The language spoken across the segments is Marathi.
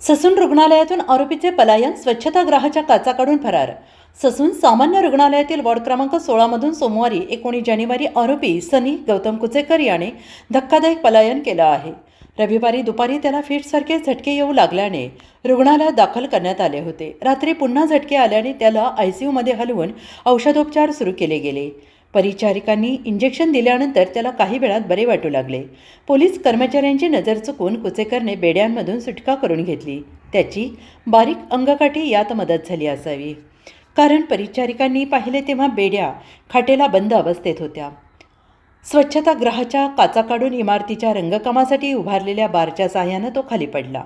ससून रुग्णालयातून आरोपीचे पलायन, स्वच्छतागृहाच्या काचा काढून फरार। ससून सामान्य रुग्णालयातील वॉर्ड क्रमांक 16 मधून सोमवारी 19 जानेवारी आरोपी सनी गौतम कुचेकर याने धक्कादायक पलायन केलं आहे। रविवारी दुपारी त्याला फिटसारखे झटके येऊ लागल्याने रुग्णालयात दाखल करण्यात आले होते। रात्री पुन्हा झटके आल्याने त्याला आयसीयूमध्ये हलवून औषधोपचार सुरू केले गेले। परिचारिकांनी इंजेक्शन दिल्यानंतर त्याला काही वेळात बरे वाटू लागले। पोलीस कर्मचाऱ्यांची नजर चुकून कुचेकरने बेड्यांमधून सुटका करून घेतली। त्याची बारीक अंगकाठी यात मदत झाली असावी, कारण परिचारिकांनी पाहिले तेव्हा बेड्या खाटेला बंद अवस्थेत होत्या। स्वच्छतागृहाच्या काचा काढून इमारतीच्या रंगकामासाठी उभारलेल्या बारच्या साहाय्याने तो खाली पडला।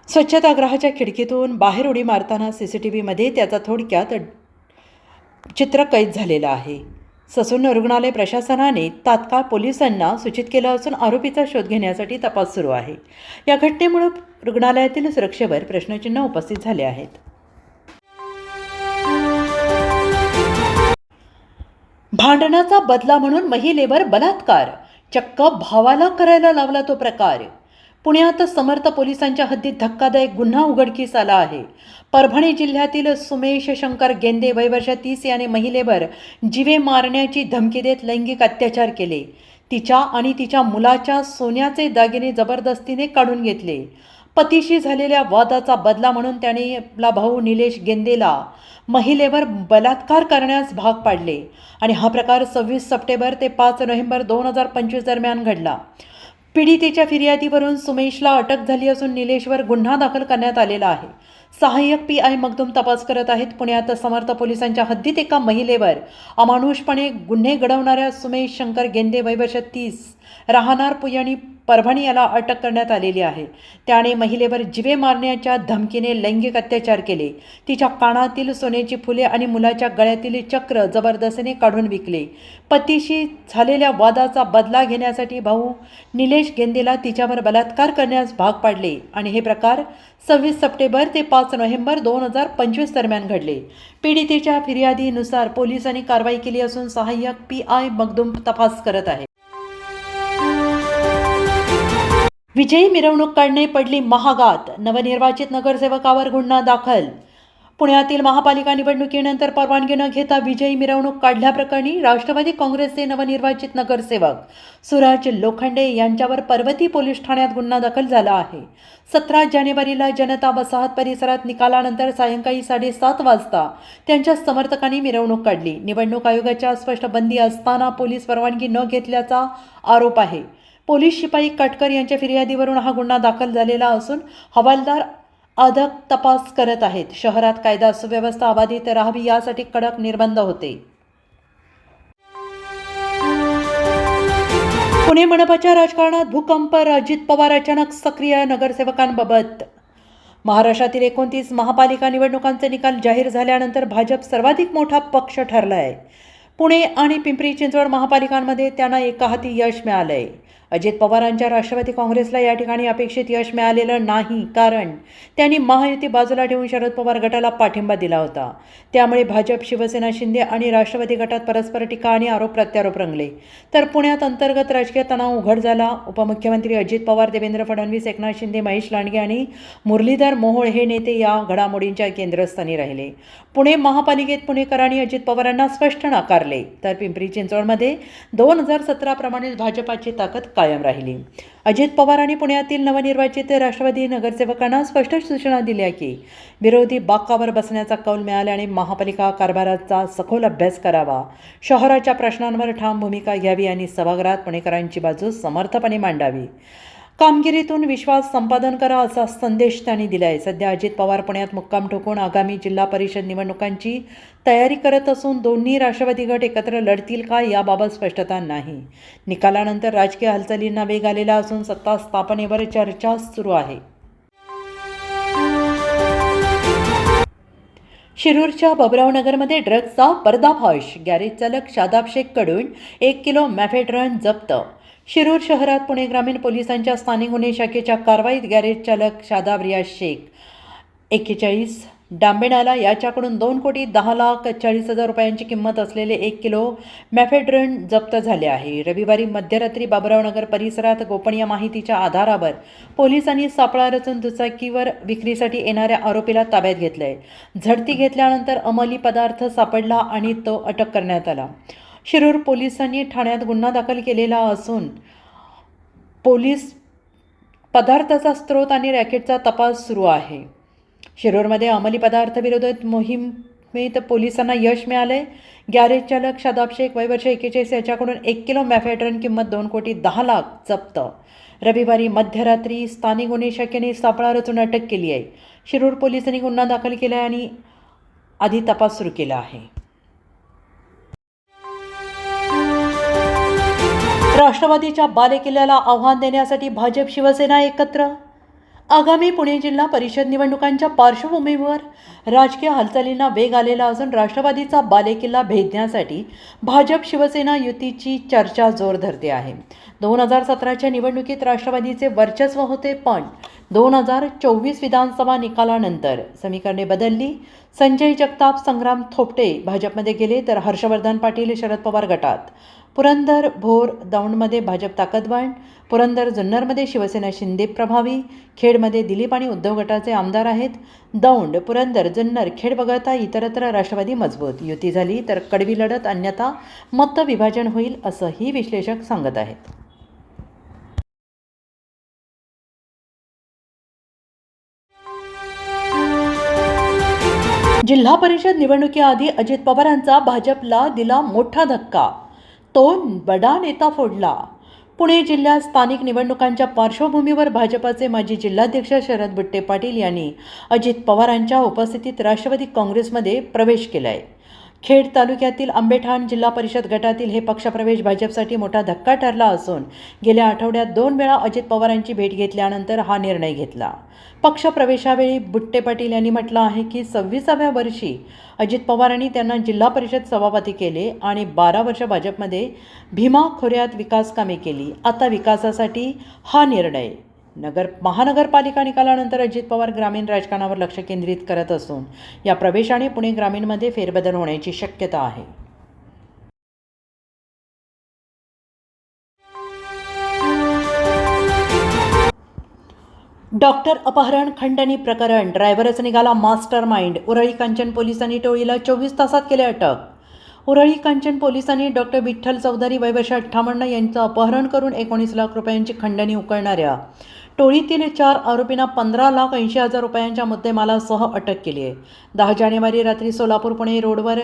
स्वच्छतागृहाच्या खिडकीतून बाहेर उडी मारताना सीसीटीव्हीमध्ये त्याचा थोडक्यात चित्र कैद झालेलं आहे। ससून रुग्णालय प्रशासनाने तात्काळ पोलिसांना सूचित केलं असून आरोपीचा शोध घेण्यासाठी तपास सुरू आहे। या घटनेमुळे रुग्णालयातील सुरक्षेवर प्रश्नचिन्ह उपस्थित झाले आहेत। भांडणाचा बदला म्हणून महिलेवर बलात्कार, चक्क भावाला करायला लावला तो प्रकार। पुण्यात समर्थ पोलिसांच्या हद्दीत धक्कादायक गुन्हा उघडकीस आला आहे। परभणी जिल्ह्यातील सुमेश शंकर गेंदे वय वर्ष 30 याने महिलेवर जीवे मारण्याची धमकी देत लैंगिक अत्याचार केले। तिच्या आणि तिच्या मुलाच्या सोन्याचे दागिने जबरदस्तीने काढून घेतले। पतीशी झालेल्या वादाचा बदला म्हणून त्याने आपला भाऊ निलेश गेंदेला महिलेवर बलात्कार करण्यास भाग पाडले आणि हा प्रकार 26 सप्टेंबर ते 5 नोव्हेंबर 2025 दरम्यान घडला। पीडितेच्या फिर्यादीवरून सुमेशला अटक झाली असून निलेशवर गुन्हा दाखल करण्यात आलेला आहे। सहाय्यक पीआय मगदूम तपास करत आहेत। पुण्यात समर्थ पोलिसांच्या हद्दीत एका महिलेवर अमानुषपणे गुन्हे घडवणाऱ्या सुमेश शंकर गेंदे वय वर्ष 30 राहणार पुयानी परभणी याला अटक करण्यात आलेली आहे। त्याने महिलेवर जीवे मारण्याच्या धमकीने लैंगिक अत्याचार केले। तिच्या कानातील सोन्याची फुले आणि मुलाच्या गळ्यातील चक्र जबरदस्तीने काढून विकले। पतीशी झालेल्या वादाचा बदला घेण्यासाठी भाऊ निलेश गेंदेला तिच्यावर बलात्कार करण्यास भाग पाडले आणि हे प्रकार 26 सप्टेंबर ते 5 नोव्हेंबर 2025 दरम्यान घडले। पीडितेच्या फिर्यादीनुसार पोलिसांनी कारवाई केली असून सहाय्यक पीआय मगदूम तपास करत आहे। विजयी मिरवणूक काढणे पडली महागात, नवनिर्वाचित नगरसेवकावर गुन्हा दाखल। पुण्यातील महापालिका निवडणुकीनंतर परवानगी न घेता विजयी मिरवणूक काढल्याप्रकरणी राष्ट्रवादी काँग्रेसचे नवनिर्वाचित नगरसेवक सुराज लोखंडे यांच्यावर पर्वती पोलीस ठाण्यात गुन्हा दाखल झाला आहे। 17 जानेवारीला जनता वसाहत परिसरात निकालानंतर सायंकाळी 7:30 वाजता त्यांच्या समर्थकांनी मिरवणूक काढली। निवडणूक आयोगाच्या स्पष्ट बंदी असताना पोलीस परवानगी न घेतल्याचा आरोप आहे। पोलीस शिपाई कटकर यांच्या फिर्यादीवरून हा गुन्हा दाखल झालेला असून हवालदार अधिक तपास करत आहेत। शहरात कायदा सुव्यवस्था अबाधित राहावी यासाठी कडक निर्बंध होते। पुणे मनपाच्या राजकारणात भूकंप, अजित पवार अचानक सक्रिय, नगरसेवकांबाबत। महाराष्ट्रातील 29 महापालिका निवडणुकांचे निकाल जाहीर झाल्यानंतर भाजप सर्वाधिक मोठा पक्ष ठरला आहे। पुणे आणि पिंपरी चिंचवड महापालिकांमध्ये त्यांना एकाहाती यश मिळालंय। अजित पवारांच्या राष्ट्रवादी काँग्रेसला या ठिकाणी अपेक्षित यश मिळालेलं नाही, कारण त्यांनी महायुती बाजूला ठेवून शरद पवार गटाला पाठिंबा दिला होता। त्यामुळे भाजप, शिवसेना, शिंदे आणि राष्ट्रवादी गटात परस्पर टीका आणि आरोप प्रत्यारोप रंगले। तर पुण्यात अंतर्गत राजकीय तणाव उघड झाला। उपमुख्यमंत्री अजित पवार, देवेंद्र फडणवीस, एकनाथ शिंदे, महेश लांडगे आणि मुरलीधर मोहोळ हे नेते या घडामोडींच्या केंद्रस्थानी राहिले। पुणे महापालिकेत पुणेकरांनी अजित पवारांना स्पष्ट नाकारले, तर पिंपरी चिंचवडमध्ये 2017 प्रमाणेच भाजपाची ताकद कायम राहिली। अजित पवार आणि पुण्यातील नवनिर्वाचित राष्ट्रवादी नगरसेवकांना स्पष्ट सूचना दिल्या की विरोधी बाकावर बसण्याचा कौल मिळाल्याने महापालिका कारभाराचा सखोल अभ्यास करावा, शहराच्या प्रश्नांवर ठाम भूमिका घ्यावी आणि सभागृहात पुणेकरांची बाजू समर्थपणे मांडावी, कामगिरीतून विश्वास संपादन करा असा संदेश त्यांनी दिलाय। सध्या अजित पवार पुण्यात मुक्काम ठोकून आगामी जिल्हा परिषद निवडणुकांची तयारी करत असून दोन्ही राष्ट्रवादी गट एकत्र लढतील का याबाबत स्पष्टता नाही। निकालानंतर राजकीय हालचालींना वेग आलेला असून सत्ता स्थापनेवर चर्चा सुरू आहे। शिरूरच्या बबरावनगरमध्ये ड्रग्जचा पर्दाफाश, गॅरेज चालक शादाब शेखकडून 1 किलो मॅफेड्रॉन जप्त। शिरूर शहरात पुणे ग्रामीण पोलिसांच्या स्थानिक गुन्हे शाखेच्या कारवाईत गॅरेज चालक शादाब रियाज शेख 41 डांबेनाला याच्याकडून 2,10,40,000 रुपयांची किंमत असलेले 1 किलो मॅफेड्रन जप्त झाले आहे. रविवारी मध्यरात्री बाबुरावनगर परिसरात गोपनीय माहितीच्या आधारावर पोलिसांनी सापळा रचून दुचाकीवर विक्रीसाठी येणाऱ्या आरोपीला ताब्यात घेतलंय. झडती घेतल्यानंतर अंमली पदार्थ सापडला आणि तो अटक करण्यात आला. शिरूर पोलिसांनी ठाण्यात गुन्हा दाखल केलेला असून पोलीस पदार्थाचा स्रोत आणि रॅकेटचा तपास सुरू आहे. शिरूरमध्ये अंमली पदार्थविरोधात मोहिमेत पोलिसांना यश मिळाले. गॅरेज चालक शादाब शेख वय वर्ष 41 याच्याकडून 1 किलो मॅफेड्रन किंमत 2,10,00,000 जप्त. रविवारी मध्यरात्री स्थानिक गुन्हे शाखेने सापळा रचून अटक केली आहे. शिरूर पोलिसांनी गुन्हा दाखल केला आहे आणि आधी तपास सुरू केला आहे. राष्ट्रवादीच्या बालेकिल्ल्याला आव्हान देण्यासाठी भाजप शिवसेना एकत्र. आगामी पुणे जिल्हा परिषद निवडणुकांच्या पार्श्वभूमीवर राजकीय हालचालींना वेग आलेला असून राष्ट्रवादीचा बालेकिल्ला भेदण्यासाठी भाजप शिवसेना युतीची चर्चा जोर धरते आहे. 2017च्या निवडणुकीत राष्ट्रवादीचे वर्चस्व होते, पण 2024 विधानसभा निकालानंतर समीकरणे बदलली. संजय जगताप, संग्राम थोपटे भाजपमध्ये गेले, तर हर्षवर्धन पाटील शरद पवार गटात. पुरंदर, भोर, दौंडमध्ये भाजप ताकदवान. पुरंदर, जुन्नरमध्ये शिवसेना शिंदे प्रभावी. खेडमध्ये दिलीप आणि उद्धव गटाचे आमदार आहेत. दौंड, पुरंदर, जुन्नर, खेड वगळता इतरत्र राष्ट्रवादी मजबूत. युती झाली तर कडवी लढत, अन्यथा मतविभाजन होईल असंही विश्लेषक सांगत आहेत. जिल्हा परिषद निवडणुकीआधी अजित पवारांचा भाजपला दिला मोठा धक्का. तो बडा नेता फोडला. पुणे जिल्ह्यात स्थानिक निवडणुकांच्या पार्श्वभूमीवर भाजपाचे माजी जिल्हाध्यक्ष शरद बुट्टे पाटील यांनी अजित पवारांच्या उपस्थितीत राष्ट्रवादी काँग्रेसमध्ये प्रवेश केला आहे. खेड तालुक्यातील आंबेठाण जिल्हा परिषद गटातील हे पक्षप्रवेश भाजपसाठी मोठा धक्का ठरला असून गेल्या आठवड्यात 2 वेळा अजित पवारांची भेट घेतल्यानंतर हा निर्णय घेतला. पक्षप्रवेशावेळी बुट्टे पाटील यांनी म्हटलं आहे की 26व्या वर्षी अजित पवारांनी त्यांना जिल्हा परिषद सभापती केले आणि 12 वर्ष भाजपमध्ये भीमा खोऱ्यात विकास कामे केली. आता विकासासाठी हा निर्णय. महानगरपालिका निकालानंतर अजित पवार ग्रामीण राजकारणावर लक्ष केंद्रित करत असून या प्रवेशाने पुणे ग्रामीणमध्ये फेरबदल होण्याची शक्यता आहे. डॉक्टर अपहरण खंडणी प्रकरण. ड्रायव्हरच निघाला मास्टर माइंड. उरळी कांचन पोलिसांनी टोळीला 24 तासात केले अटक. उरळी कांचन पोलिसांनी डॉक्टर विठ्ठल चौधरी वय वर्ष 58 यांचं अपहरण करून 19 लाख रुपयांची खंडणी उकळणाऱ्या टोळीतील 4 आरोपींना 15,80,000 रुपयांच्या मुद्देमालासह अटक केली आहे. 10 जानेवारी रात्री सोलापूर पुणे रोडवर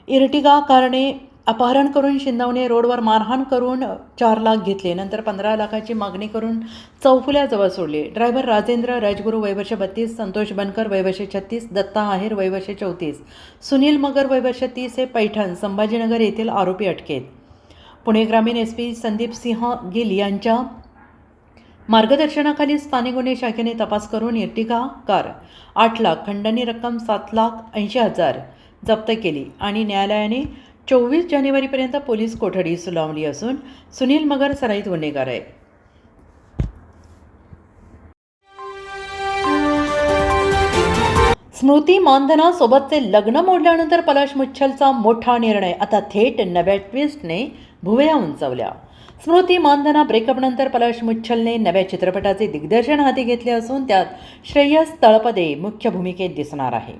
इर्टिगा कारने अपहरण करून शिंदवणे रोडवर मारहाण करून 4 लाख घेतले. नंतर 15 लाखाची मागणी करून चौफुल्याजवळ सोडले. ड्रायव्हर राजेंद्र राजगुरू वय वर्ष 32, संतोष बनकर वय वर्ष 36, दत्ता आहेर वय वर्ष 34, सुनील मगर वय वर्ष 30 हे पैठण संभाजीनगर येथील आरोपी अटकेत. पुणे ग्रामीण SP संदीप सिंह गिल यांच्या मार्गदर्शनाखाली स्थानिक गुन्हे शाखेने तपास करून इर्टिगा कार 8 लाख, खंडणी रक्कम 7,80,000 जप्त केली आणि न्यायालयाने 24 जानेवारीपर्यंत पोलीस कोठडी सुनावली असून सुनील मगर सराईत गुन्हेगार आहे. स्मृती मानधनासोबतचे लग्न मोडल्यानंतर पलाश मुच्छलचा मोठा निर्णय. आता थेट नव्या ट्विस्टने भुवया उंचावल्या. स्मृती मानधना ब्रेकअपनंतर पलाश मुच्छलने नव्या चित्रपटाचे दिग्दर्शन हाती घेतले असून त्यात श्रेयस तळपदे मुख्य भूमिकेत दिसणार आहे.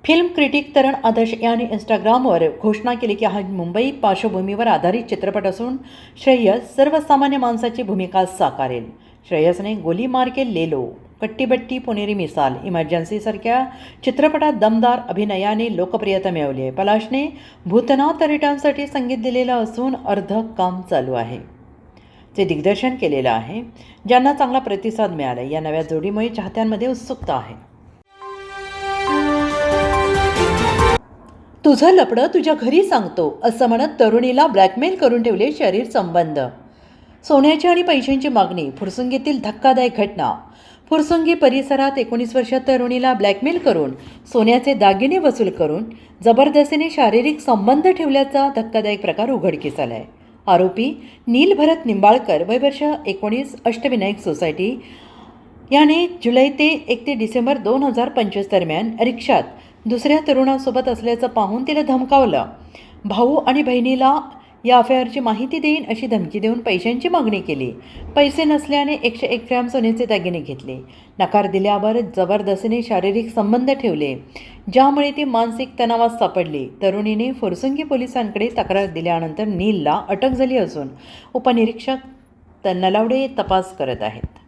फिल्म क्रिटिक तरण आदर्श यांनी इंस्टाग्रामवर घोषणा केली की हा मुंबई पार्श्वभूमीवर आधारित चित्रपट असून श्रेयस सर्वसामान्य माणसाची भूमिका साकारेल. श्रेयसने गोली मार के ले लो, कट्टीबट्टी, पुणेरी मिसाल, इमर्जन्सीसारख्या चित्रपटात दमदार अभिनयाने लोकप्रियता मिळवली आहे. पलाशने भूतनाथ रिटर्नसाठी संगीत दिलेलं असून अर्ध काम चालू आहे. जे दिग्दर्शन केलेलं आहे, ज्यांना चांगला प्रतिसाद मिळाला. या नव्या जोडीमुळे चाहत्यांमध्ये उत्सुकता आहे. तुझं लपडं तुझ्या घरी सांगतो असं म्हणत तरुणीला ब्लॅकमेल करून ठेवले शरीर संबंध. सोन्याची आणि पैशांची मागणी. फुरसुंगीतील धक्कादायक घटना. फुरसुंगी परिसरात 19 वर्षीय तरुणीला ब्लॅकमेल करून सोन्याचे दागिने वसूल करून जबरदस्तीने शारीरिक संबंध ठेवल्याचा धक्कादायक प्रकार उघडकीस आला आहे. आरोपी नील भरत निंबाळकर वय वर्ष 19, अष्टविनायक सोसायटी, याने जुलै ते 1 डिसेंबर 2025 दरम्यान रिक्षात दुसऱ्या तरुणासोबत असल्याचं पाहून तिला धमकावलं. भाऊ आणि बहिणीला या अफेअरची माहिती देईन अशी धमकी देऊन पैशांची मागणी केली. पैसे नसल्याने 101 ग्रॅम सोन्याचे दागिने घेतले. नकार दिल्यावर जबरदस्तीने शारीरिक संबंध ठेवले, ज्यामुळे ती मानसिक तणावात सापडली. तरुणीने फुरसुंगी पोलिसांकडे तक्रार दिल्यानंतर नीलला अटक झाली असून उपनिरीक्षक नलावडे तपास करत आहेत.